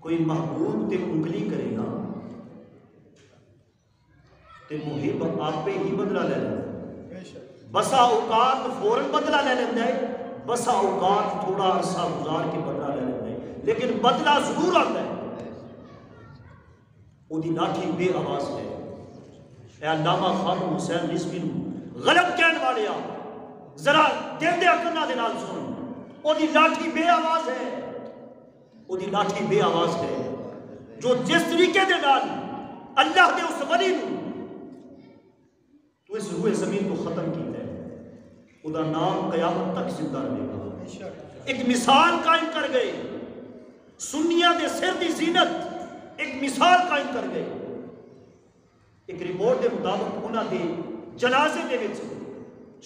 کوئی محبوب تے انگلی کرے گا تے محب آپ ہی بدلہ لے لینا. بسا اوقات فوراً بدلہ لے لینا ہے، بسا اوقات تھوڑا عرصہ گزار کے بدلہ لے لینا ہے، لیکن بدلہ ضرور آتا ہے. وہ دی لاٹھی بے آواز ہے. اے علامہ خانم حسین رضوی غلط کہنے والے آ ذرا دل دے اکنا دے نال سن. وہ دی لاٹھی بے آواز ہے، وہ دی لاٹھی بے آواز ہے جو جس طریقے دے نال اللہ دے اس ولی نو تو اس روح زمین کو ختم کیتا ہے، وہ دا نام قیامت تک زندہ رہے گا. ایک مثال قائم کر گئے سنیاں دے سر دی زینت، ایک مثال قائم کر گئے. ایک رپورٹ دے مطابق انہاں دے جنازے دے وچ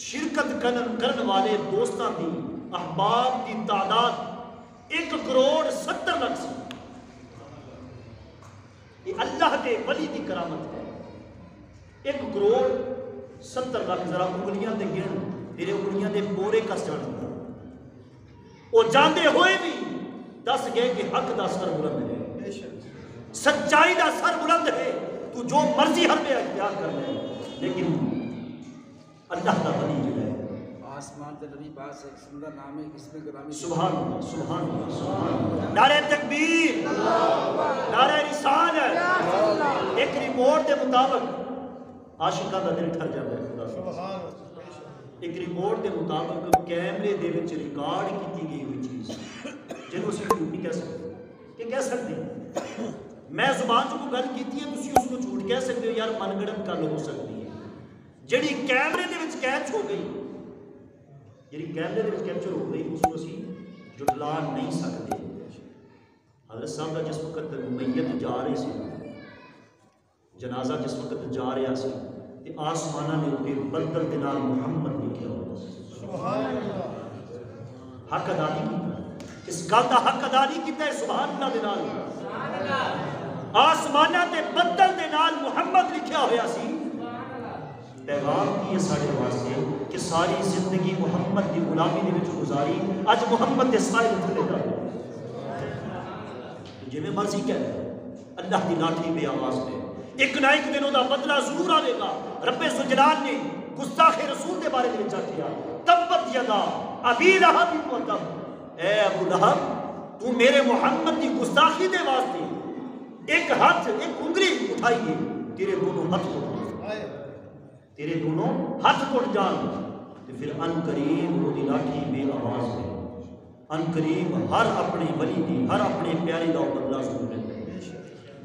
شرکت کرن والے دوستاں دی احباب دی تعداد 1,70,00,000 سی. یہ اللہ دے ولی دی کرامت ہے. 1,70,00,000 ذرا انگلیاں دے گن، میرے انگلیاں دے بورے کس جان. وہ جاندے ہوئے بھی دس گئے کہ حق دا سر بلند ہے، سچائی دا سر بلند ہے. تو جو مرضی ہر میں اختیار کر لے، لیکن اللہ دا ولی جو ہے آسمان تے نبی پاس ایک سندر نام ہے اس میں گرامی. سبحان اللہ سبحان اللہ سبحان اللہ. نعرہ تکبیر، نعرہ رسالت. ایک رپورٹ کے مطابق عاشقاں دا دل ٹھر جاتا ہے خدا سبحان. ایک رپورٹ کے مطابق کیمرے دے وچ ریکارڈ کیتی گئی ہوئی چیز جنوں اسی جھوٹ نہیں کہہ سکتے. کہ کہہ سکتے ہیں میں زبان جو گل کیتی ہے تسی اس کو جھوٹ کہہ سکتے ہو، یار من گڑت گل ہو سکتی ہے. جڑی کیمرے دے وچ کیچ ہو گئی، جڑی کیمرے دے وچ کیپچر ہو گئی، اس کو اسی جھٹلا نہیں سکتے. حضرت صاحب دا جس وقت میت جا رہی سی، جنازہ جس وقت جا رہا سی تے آسمانہ نے اوتے بدل دے نال محمد لکھیا ہوا. سبحان اللہ. حق ادا نہیں کیتا، اس گل دا حق ادا نہیں کیتا ہے. سبحان اللہ دے نال سبحان اللہ. آسمانہ تے بدل دے نال محمد لکھیا ہویا سی. پیغام کی سارے واسطے کہ ساری زندگی محمد دی غلامی دے وچ گزاری، اج محمد دے سائے تھلے دا جے میں مرضی کہہ اللہ دی لاٹھی بے آواز ہے. ایک نہ ایک دن دا بدلہ ضرور آئے گا. رب ذوالجلال نے گستاخ رسول دے بارے میں کیا، تبت یدا ابی لہب و تب. اے ابو لہب تو میرے محمد دی گستاخی دے واسطے ایک ہاتھ ایک انگلی اٹھائیے، تیرے دونوں ہاتھ تیرے دونوں ہاتھ ٹوٹ جان. پھر ان قریب وہ دی لاٹھی بے آواز ہے. ان قریب ہر اپنے ولی دی، ہر اپنے پیارے دا بدلہ ضرور ہے.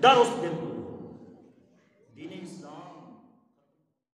ڈر اس دن دین اسلام